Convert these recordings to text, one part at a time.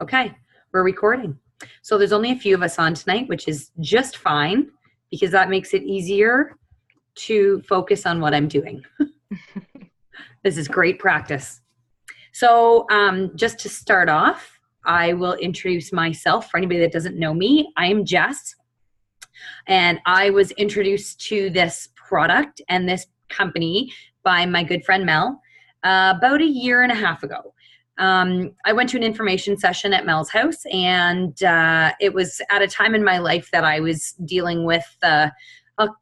Okay, we're recording. So there's only a few of us on tonight, which is just fine because that makes it easier to focus on what I'm doing. This is great practice. So just to start off, I will introduce myself. For anybody that doesn't know me, I am Jess, and I was introduced to this product and this company by my good friend Mel about a year and a half ago. I went to an information session at Mel's house, and it was at a time in my life that I was dealing with a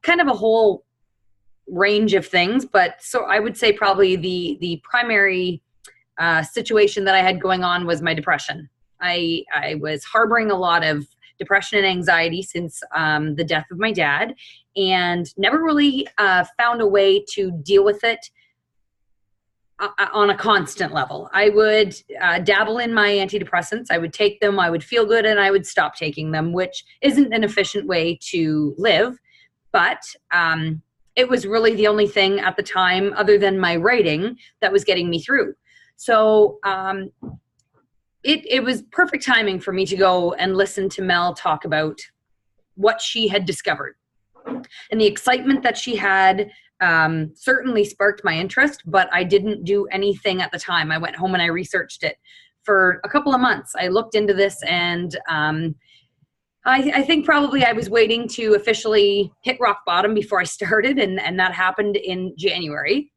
kind of a whole range of things. But so I would say probably the primary situation that I had going on was my depression. I was harboring a lot of depression and anxiety since the death of my dad, and never really found a way to deal with it on a constant level. I would dabble in my antidepressants. I would take them, I would feel good, and I would stop taking them, which isn't an efficient way to live. But it was really the only thing at the time, other than my writing, that was getting me through. So it was perfect timing for me to go and listen to Mel talk about what she had discovered. And the excitement that she had certainly sparked my interest, but I didn't do anything at the time. I went home and I researched it for a couple of months. I looked into this, and I think probably I was waiting to officially hit rock bottom before I started, and that happened in January,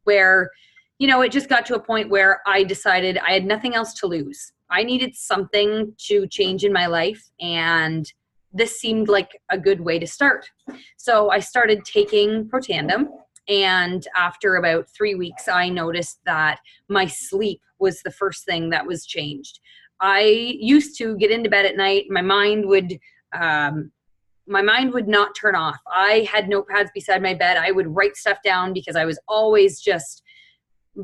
where, you know, it just got to a point where I decided I had nothing else to lose. I needed something to change in my life, and this seemed like a good way to start. So I started taking Protandim, and after about 3 weeks, I noticed that my sleep was the first thing that was changed. I used to get into bed at night, my mind would not turn off. I had notepads beside my bed. I would write stuff down because I was always just,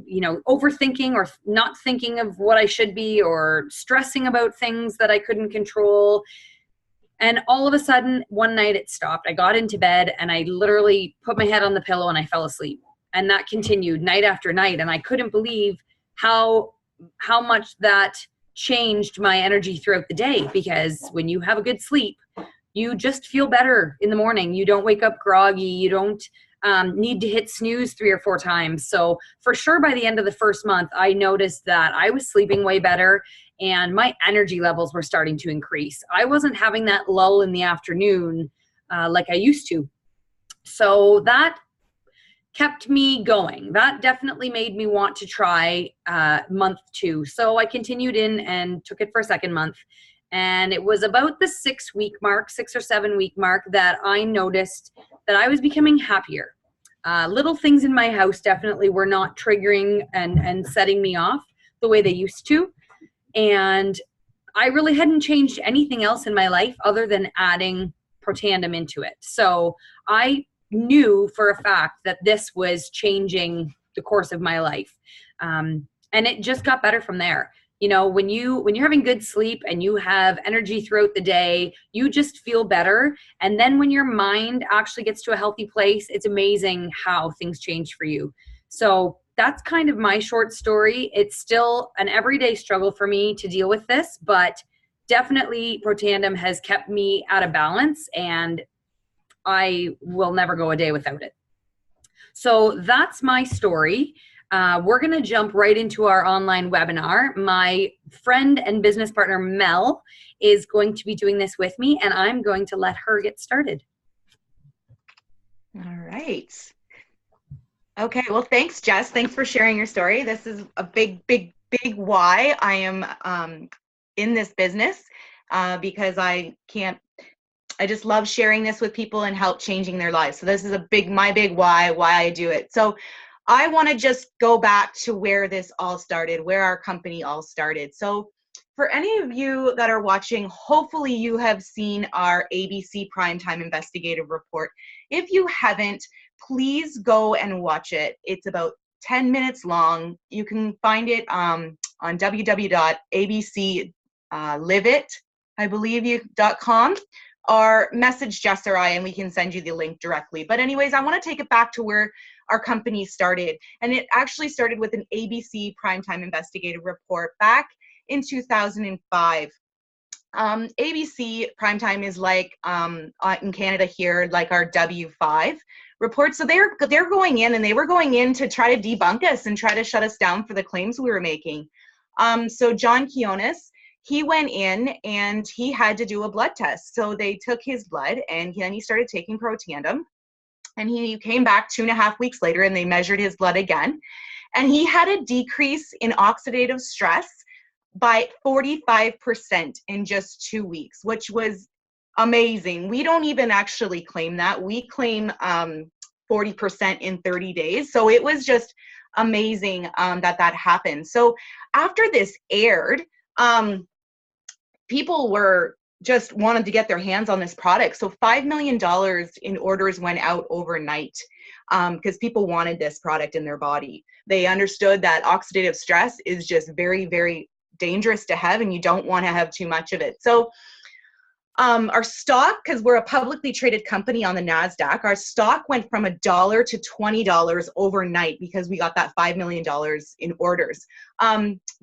you know, overthinking or not thinking of what I should be, or stressing about things that I couldn't control. And all of a sudden, one night it stopped. I got into bed and I literally put my head on the pillow and I fell asleep. And that continued night after night. And I couldn't believe how much that changed my energy throughout the day, because when you have a good sleep, you just feel better in the morning. You don't wake up groggy. You don't need to hit snooze 3 or 4 times. So for sure, by the end of the first month, I noticed that I was sleeping way better and my energy levels were starting to increase. I wasn't having that lull in the afternoon like I used to. So that kept me going. That definitely made me want to try month 2. So I continued in and took it for a second month. And it was about the 6 or 7 week mark that I noticed that I was becoming happier. Little things in my house definitely were not triggering and setting me off the way they used to. And I really hadn't changed anything else in my life other than adding Protandim into it. So I knew for a fact that this was changing the course of my life. And it just got better from there. You know, when you're having good sleep and you have energy throughout the day, you just feel better. And then when your mind actually gets to a healthy place, it's amazing how things change for you. So that's kind of my short story. It's still an everyday struggle for me to deal with this, but definitely Protandim has kept me at a balance, and I will never go a day without it. So that's my story. We're going to jump right into our online webinar. My friend and business partner, Mel, is going to be doing this with me, and I'm going to let her get started. All right. Okay, well, thanks, Jess. Thanks for sharing your story. This is a big why I am in this business, because I just love sharing this with people and help changing their lives. So this is my big why I do it. So I want to just go back to where this all started, where our company all started. So for any of you that are watching, hopefully you have seen our ABC Primetime Investigative Report. If you haven't, please go and watch it. It's about 10 minutes long. You can find it on www.abcliveit.com, or message Jess or I and we can send you the link directly. But anyways, I want to take it back to where our company started. And it actually started with an ABC Primetime Investigative Report back in 2005. ABC primetime is like in Canada here, like our W5 report. So they're going in, and they were going in to try to debunk us and try to shut us down for the claims we were making. So John Kionis, he went in and he had to do a blood test. So they took his blood, and then he started taking Protandim. And he came back 2.5 weeks later, and they measured his blood again. And he had a decrease in oxidative stress by 45% in just 2 weeks, which was amazing. We don't even actually claim that. We claim 40% in 30 days. So it was just amazing that happened. So after this aired, people were just wanted to get their hands on this product. So $5 million in orders went out overnight because people wanted this product in their body. They understood that oxidative stress is just very, very dangerous to have, and you don't want to have too much of it. So our stock, because we're a publicly traded company on the NASDAQ, our stock went from $1 to $20 overnight because we got that $5 million in orders.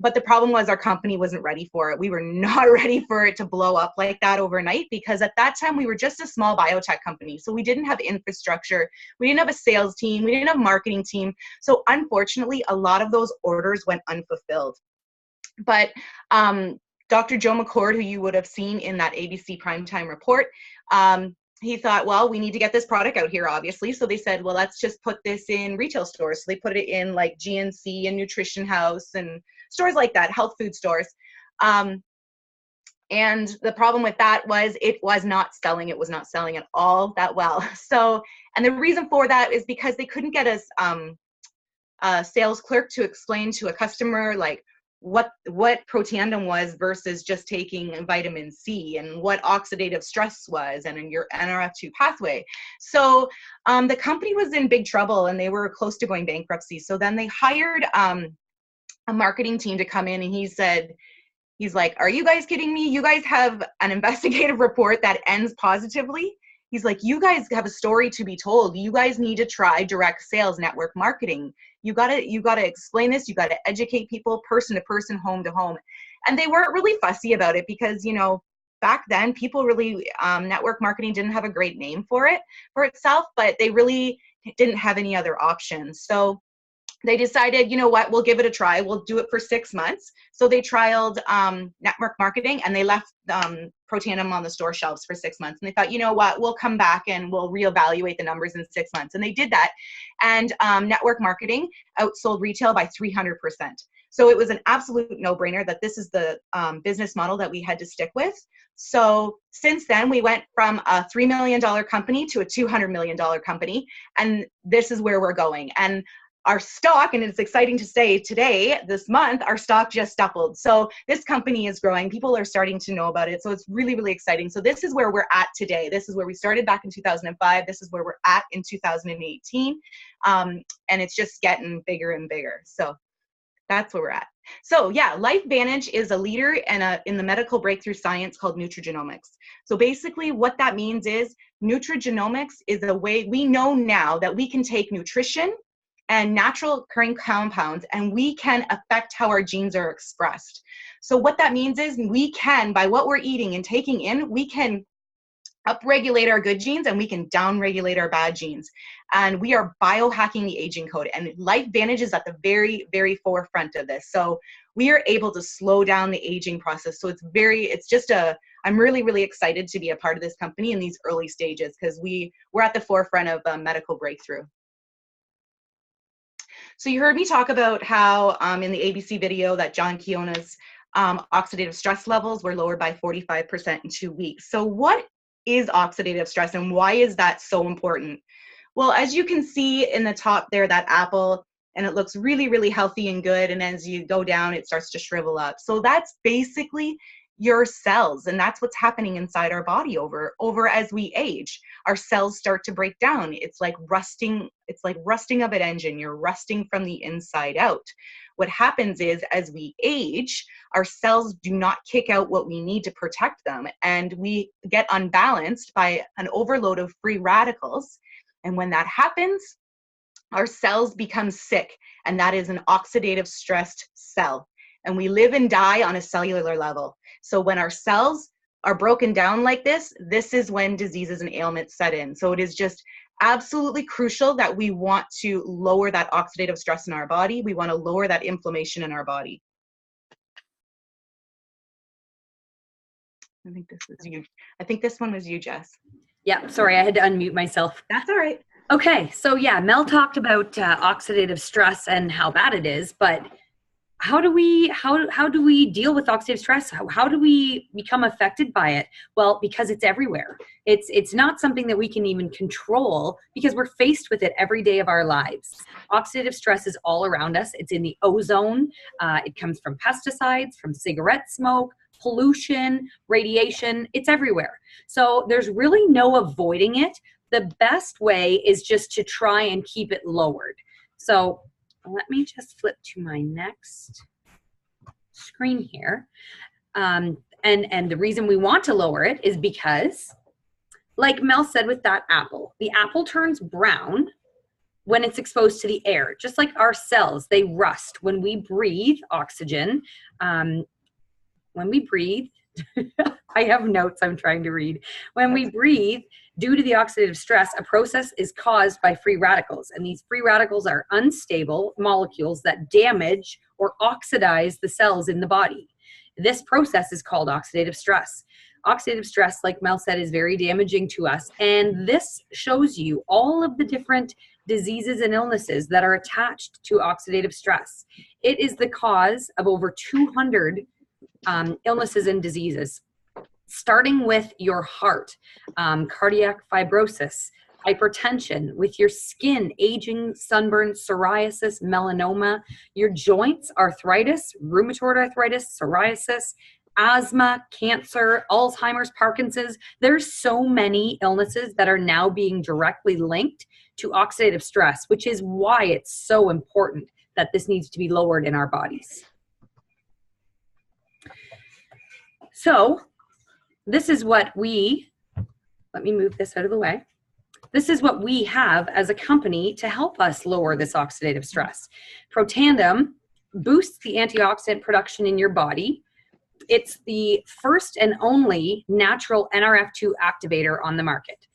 But the problem was our company wasn't ready for it. We were not ready for it to blow up like that overnight, because at that time we were just a small biotech company. So we didn't have infrastructure. We didn't have a sales team. We didn't have a marketing team. So unfortunately, a lot of those orders went unfulfilled. But Dr. Joe McCord, who you would have seen in that ABC primetime report, he thought, well, we need to get this product out here, obviously. So they said, well, let's just put this in retail stores. So they put it in like GNC and Nutrition House and stores like that, health food stores. And the problem with that was it was not selling. It was not selling at all that well. So, and the reason for that is because they couldn't get a sales clerk to explain to a customer like what Protandim was versus just taking vitamin C, and what oxidative stress was, and your NRF2 pathway. So the company was in big trouble, and they were close to going bankruptcy. So then they hired a marketing team to come in, and he's like, are you guys kidding me? You guys have an investigative report that ends positively. He's like, you guys have a story to be told. You guys need to try direct sales network marketing. You gotta explain this. You gotta educate people, person to person, home to home. And they weren't really fussy about it because, you know, back then people really, network marketing didn't have a great name for itself, but they really didn't have any other options. So they decided, you know what, we'll give it a try. We'll do it for 6 months. So they trialed network marketing, and they left Protandim on the store shelves for 6 months. And they thought, you know what, we'll come back and we'll reevaluate the numbers in 6 months. And they did that. And network marketing outsold retail by 300%. So it was an absolute no-brainer that this is the business model that we had to stick with. So since then, we went from a $3 million company to a $200 million company. And this is where we're going. And our stock, and it's exciting to say today, this month, our stock just doubled. So this company is growing. People are starting to know about it. So it's really, really exciting. So this is where we're at today. This is where we started back in 2005. This is where we're at in 2018. And it's just getting bigger and bigger. So that's where we're at. So yeah, LifeVantage is a leader in the medical breakthrough science called nutrigenomics. So basically what that means is nutrigenomics is a way we know now that we can take nutrition and natural occurring compounds, and we can affect how our genes are expressed. So what that means is we can, by what we're eating and taking in, we can upregulate our good genes and we can downregulate our bad genes. And we are biohacking the aging code. And LifeVantage is at the very, very forefront of this. So we are able to slow down the aging process. So I'm really, really excited to be a part of this company in these early stages because we're at the forefront of medical breakthrough. So you heard me talk about how in the ABC video that John Kiona's oxidative stress levels were lowered by 45% in 2 weeks. So what is oxidative stress and why is that so important? Well, as you can see in the top there, that apple, and it looks really, really healthy and good. And as you go down, it starts to shrivel up. So that's basically your cells, and that's what's happening inside our body over as we age. Our cells start to break down. It's like rusting of an engine. You're rusting from the inside out. What happens is as we age, our cells do not kick out what we need to protect them, and we get unbalanced by an overload of free radicals. And when that happens, our cells become sick, and that is an oxidative stressed cell. and we live and die on a cellular level. So when our cells are broken down like this is when diseases and ailments set in. So it is just absolutely crucial that we want to lower that oxidative stress in our body. We want to lower that inflammation in our body. I think this is you. I think this one was you, Jess. Yeah, sorry, I had to unmute myself. That's all right. Okay, so yeah, Mel talked about oxidative stress and how bad it is, but how do we deal with oxidative stress? How do we become affected by it? Well, because it's everywhere. It's not something that we can even control because we're faced with it every day of our lives. Oxidative stress is all around us. It's in the ozone. It comes from pesticides, from cigarette smoke, pollution, radiation. It's everywhere. So there's really no avoiding it. The best way is just to try and keep it lowered. So let me just flip to my next screen here. And the reason we want to lower it is because, like Mel said with that apple, the apple turns brown when it's exposed to the air. Just like our cells, they rust when we breathe oxygen. When we breathe, I have notes I'm trying to read. When we breathe, due to the oxidative stress, a process is caused by free radicals. And these free radicals are unstable molecules that damage or oxidize the cells in the body. This process is called oxidative stress. Oxidative stress, like Mel said, is very damaging to us. And this shows you all of the different diseases and illnesses that are attached to oxidative stress. It is the cause of over 200 illnesses and diseases, starting with your heart, cardiac fibrosis, hypertension, with your skin, aging, sunburn, psoriasis, melanoma, your joints, arthritis, rheumatoid arthritis, psoriasis, asthma, cancer, Alzheimer's, Parkinson's. There's so many illnesses that are now being directly linked to oxidative stress, which is why it's so important that this needs to be lowered in our bodies. So this is what let me move this out of the way. This is what we have as a company to help us lower this oxidative stress. Protandim boosts the antioxidant production in your body. It's the first and only natural NRF2 activator on the market.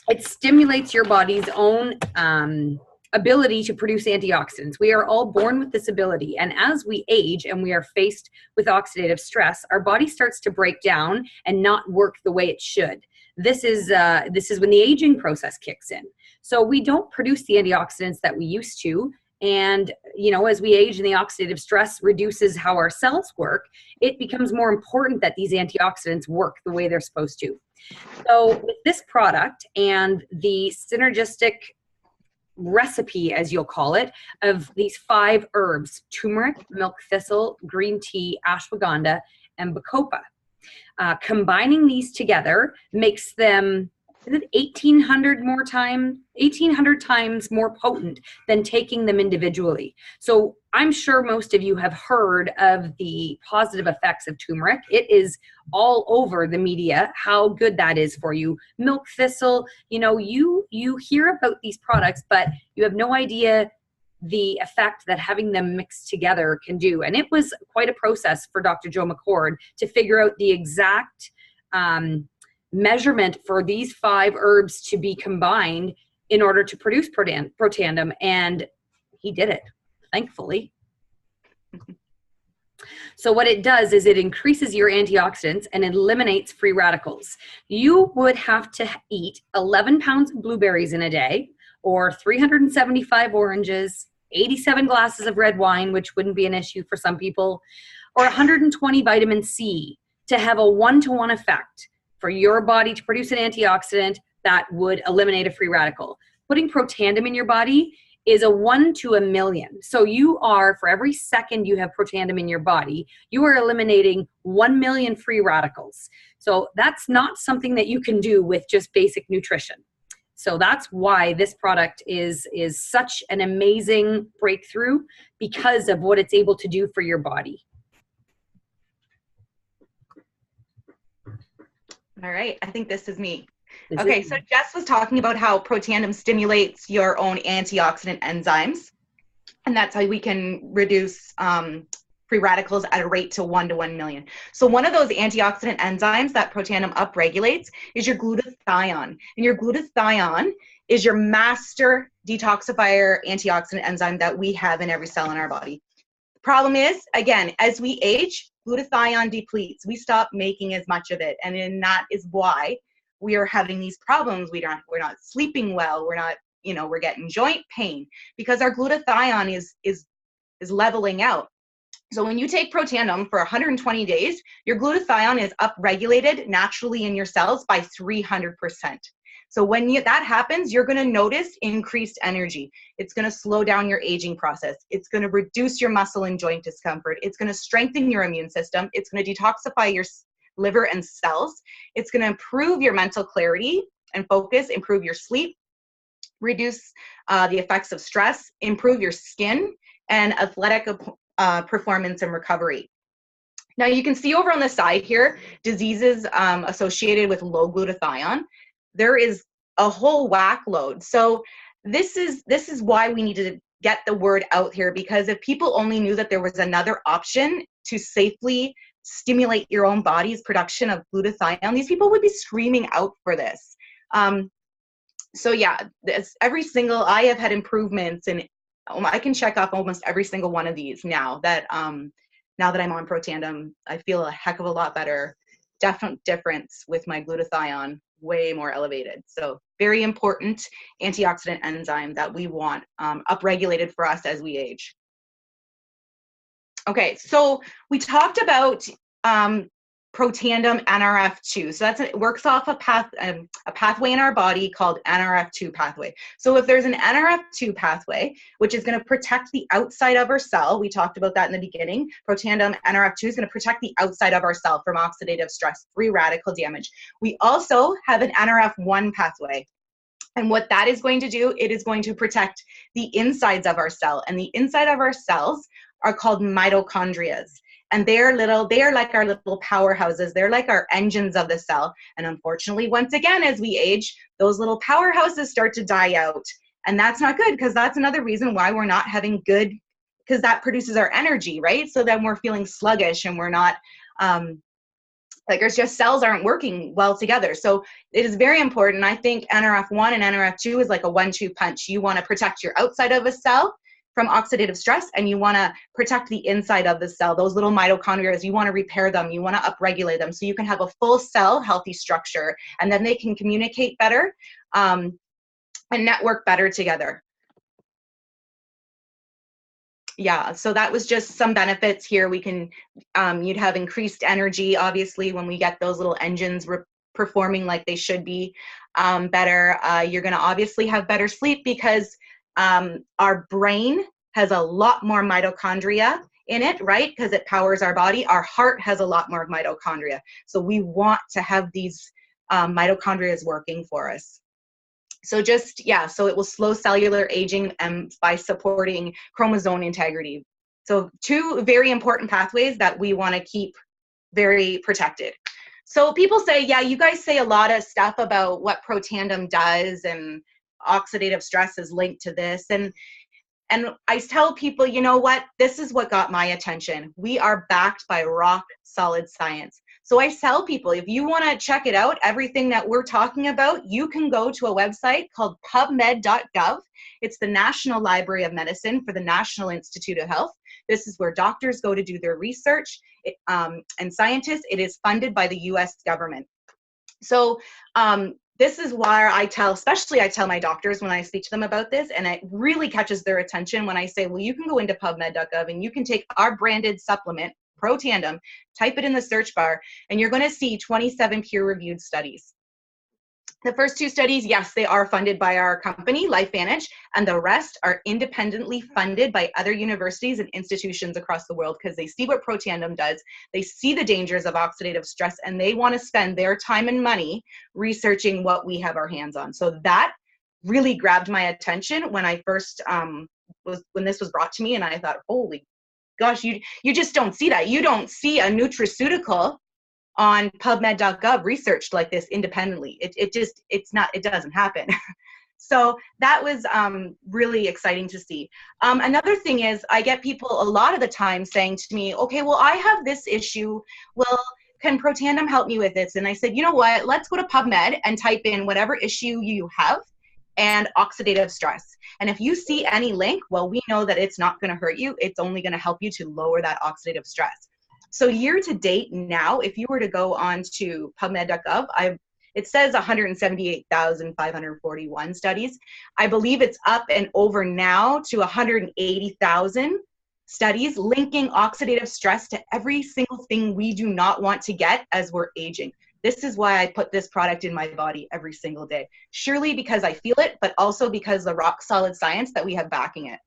It stimulates your body's own ability to produce antioxidants. We are all born with this ability, and as we age and we are faced with oxidative stress, our body starts to break down and not work the way it should. This is when the aging process kicks in. So we don't produce the antioxidants that we used to, and as we age and the oxidative stress reduces how our cells work, it becomes more important that these antioxidants work the way they're supposed to. So with this product and the synergistic recipe, as you'll call it, of these 5 herbs: turmeric, milk thistle, green tea, ashwagandha, and bacopa. Combining these together makes them 1,800 times more potent than taking them individually. So I'm sure most of you have heard of the positive effects of turmeric. It is all over the media how good that is for you. Milk thistle, you hear about these products, but you have no idea the effect that having them mixed together can do. And it was quite a process for Dr. Joe McCord to figure out the exact measurement for these 5 herbs to be combined in order to produce Protandim, and he did it, thankfully. So what it does is it increases your antioxidants and eliminates free radicals. You would have to eat 11 pounds of blueberries in a day, or 375 oranges, 87 glasses of red wine, which wouldn't be an issue for some people, or 120 vitamin C to have a 1-to-1 effect for your body to produce an antioxidant that would eliminate a free radical. Putting Protandim in your body is a 1 to a million. So you are, for every second you have Protandim in your body, you are eliminating 1 million free radicals. So that's not something that you can do with just basic nutrition. So that's why this product is such an amazing breakthrough, because of what it's able to do for your body. All right, I think this is me. Okay, so Jess was talking about how Protandim stimulates your own antioxidant enzymes, and that's how we can reduce free radicals at a rate to 1 to 1 million. So one of those antioxidant enzymes that Protandim upregulates is your glutathione. And your glutathione is your master detoxifier antioxidant enzyme that we have in every cell in our body. The problem is, again, as we age, glutathione depletes. We stop making as much of it. And then that is why we are having these problems. We're not sleeping well. We're not, we're getting joint pain because our glutathione is leveling out. So when you take Protandim for 120 days, your glutathione is upregulated naturally in your cells by 300%. So when that happens, you're going to notice increased energy. It's going to slow down your aging process. It's going to reduce your muscle and joint discomfort. It's going to strengthen your immune system. It's going to detoxify your liver and cells. It's going to improve your mental clarity and focus, improve your sleep, reduce the effects of stress, improve your skin, and athletic performance and recovery. Now you can see over on the side here, diseases associated with low glutathione. There is a whole whack load. So this is why we need to get the word out here, because if people only knew that there was another option to safely stimulate your own body's production of glutathione, these people would be screaming out for this. So yeah, I have had improvements, and I can check off almost every single one of these now that I'm on Protandim. I feel a heck of a lot better. Definite difference with my glutathione, way more elevated. So very important antioxidant enzyme that we want upregulated for us as we age. Okay, so we talked about Protandim NRF2. So it works off a pathway in our body called NRF2 pathway. So if there's an NRF2 pathway, which is going to protect the outside of our cell, we talked about that in the beginning. Protandim NRF2 is going to protect the outside of our cell from oxidative stress, free radical damage. We also have an NRF1 pathway. And what that is going to do, it is going to protect the insides of our cell. And the inside of our cells are called mitochondria. And they are like our little powerhouses. They're like our engines of the cell. And unfortunately, once again, as we age, those little powerhouses start to die out. And that's not good, because that's another reason why we're not having good, because that produces our energy, right? So then we're feeling sluggish and we're not, there's just cells aren't working well together. So it is very important. I think NRF1 and NRF2 is like a 1-2 punch. You want to protect your outside of a cell from oxidative stress, and you want to protect the inside of the cell. Those little mitochondria, you want to repair them, you want to upregulate them so you can have a full cell healthy structure, and then they can communicate better and network better together. Yeah, so that was just some benefits here. We can, you'd have increased energy, obviously, when we get those little engines performing like they should be better. You're going to obviously have better sleep, because our brain has a lot more mitochondria in it, right? Because it powers our body. Our heart has a lot more mitochondria. So we want to have these mitochondria working for us. So so it will slow cellular aging by supporting chromosome integrity. So 2 very important pathways that we want to keep very protected. So people say, yeah, you guys say a lot of stuff about what Protandim does, and oxidative stress is linked to this. And I tell people, you know what? This is what got my attention. We are backed by rock solid science. So I tell people, if you want to check it out, everything that we're talking about, you can go to a website called pubmed.gov. It's the National Library of Medicine for the National Institute of Health. This is where doctors go to do their research and scientists. It is funded by the US government. So this is why I tell my doctors when I speak to them about this, and it really catches their attention when I say, well, you can go into pubmed.gov and you can take our branded supplement, Protandim, type it in the search bar, and you're going to see 27 peer-reviewed studies. The first 2 studies, yes, they are funded by our company, LifeVantage, and the rest are independently funded by other universities and institutions across the world, because they see what Protandim does, they see the dangers of oxidative stress, and they want to spend their time and money researching what we have our hands on. So that really grabbed my attention when I first, when this was brought to me, and I thought, holy gosh, you just don't see that. You don't see a nutraceutical on pubmed.gov researched like this independently. It doesn't happen. So that was really exciting to see. Another thing is I get people a lot of the time saying to me, okay, well, I have this issue. Well, can Protandim help me with this? And I said, you know what, let's go to PubMed and type in whatever issue you have and oxidative stress. And if you see any link, well, we know that it's not going to hurt you. It's only going to help you to lower that oxidative stress. So year to date now, if you were to go on to pubmed.gov, it says 178,541 studies. I believe it's up and over now to 180,000 studies linking oxidative stress to every single thing we do not want to get as we're aging. This is why I put this product in my body every single day. Surely because I feel it, but also because the rock solid science that we have backing it.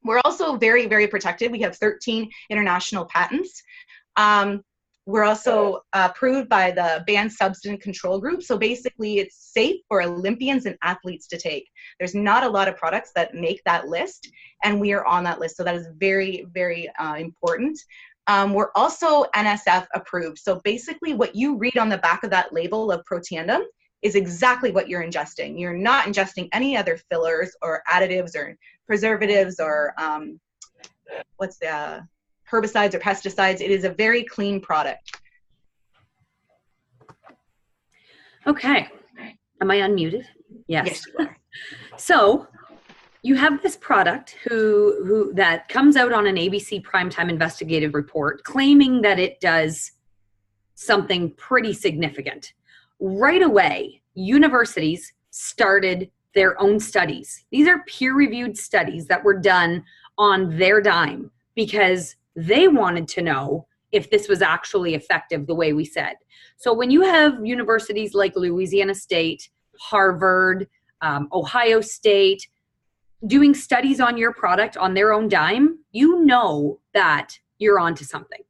We're also very, very protected. We have 13 international patents. We're also approved by the Banned Substance Control Group. So basically it's safe for Olympians and athletes to take. There's not a lot of products that make that list, and we are on that list. So that is very, very important. We're also NSF approved. So basically what you read on the back of that label of Protandim is exactly what you're ingesting. You're not ingesting any other fillers or additives or preservatives or herbicides or pesticides. It is a very clean product. Okay. Am I unmuted? Yes. Yes, you are. So you have this product who that comes out on an ABC primetime investigative report claiming that it does something pretty significant. Right away, universities started their own studies. These are peer-reviewed studies that were done on their dime because they wanted to know if this was actually effective the way we said. So when you have universities like Louisiana State, Harvard, Ohio State, doing studies on your product on their own dime, you know that you're onto something.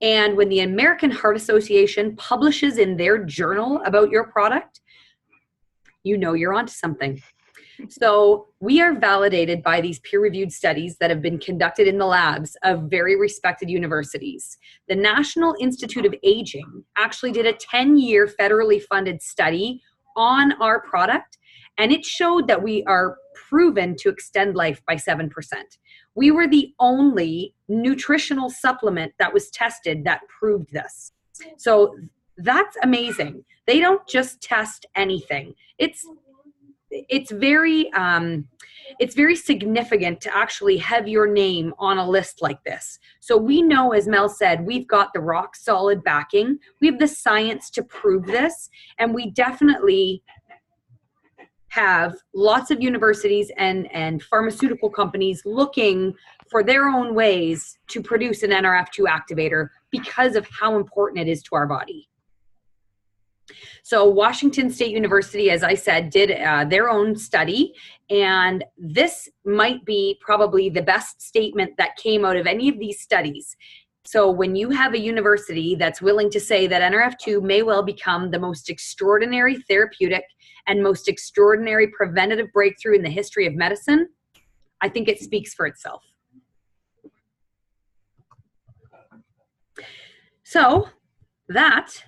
And when the American Heart Association publishes in their journal about your product, you know you're onto something. So we are validated by these peer-reviewed studies that have been conducted in the labs of very respected universities. The National Institute of Aging actually did a 10-year federally funded study on our product, and it showed that we are proven to extend life by 7%. We were the only nutritional supplement that was tested that proved this. So that's amazing. They don't just test anything. It's very significant to actually have your name on a list like this. So we know, as Mel said, we've got the rock solid backing. We have the science to prove this, and we definitely have lots of universities and pharmaceutical companies looking for their own ways to produce an NRF2 activator because of how important it is to our body. So Washington State University, as I said, did their own study, and this might be probably the best statement that came out of any of these studies. So when you have a university that's willing to say that NRF2 may well become the most extraordinary therapeutic and most extraordinary preventative breakthrough in the history of medicine, I think it speaks for itself. So that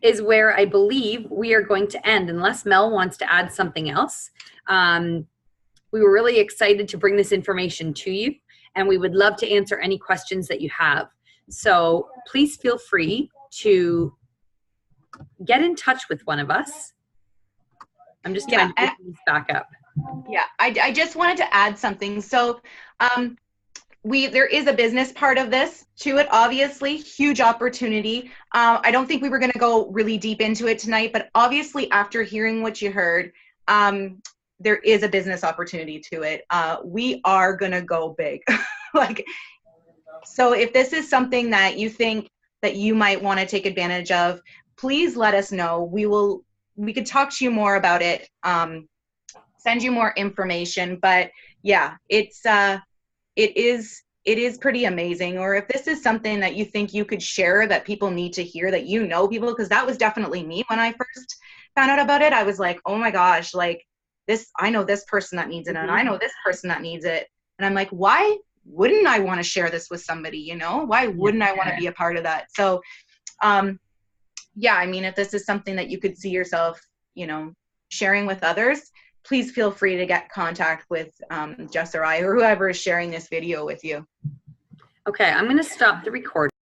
is where I believe we are going to end, unless Mel wants to add something else. We were really excited to bring this information to you, and we would love to answer any questions that you have. So please feel free to get in touch with one of us. I'm just trying to get this back up. Yeah, I just wanted to add something. So there is a business part of this to it, obviously, huge opportunity. I don't think we were going to go really deep into it tonight, but obviously after hearing what you heard, there is a business opportunity to it. We are going to go big. So if this is something that you think that you might want to take advantage of, please let us know. We could talk to you more about it, send you more information, but yeah, it is pretty amazing. Or if this is something that you think you could share that people need to hear, that you know people, because that was definitely me when I first found out about it. I was like, oh my gosh, like this, I know this person that needs it, and I know this person that needs it. And I'm like, why wouldn't I want to share this with somebody, you know? Why wouldn't I want to be a part of that? So yeah, I mean, if this is something that you could see yourself, you know, sharing with others, please feel free to get contact with Jess or I or whoever is sharing this video with you. Okay, I'm going to stop the recording.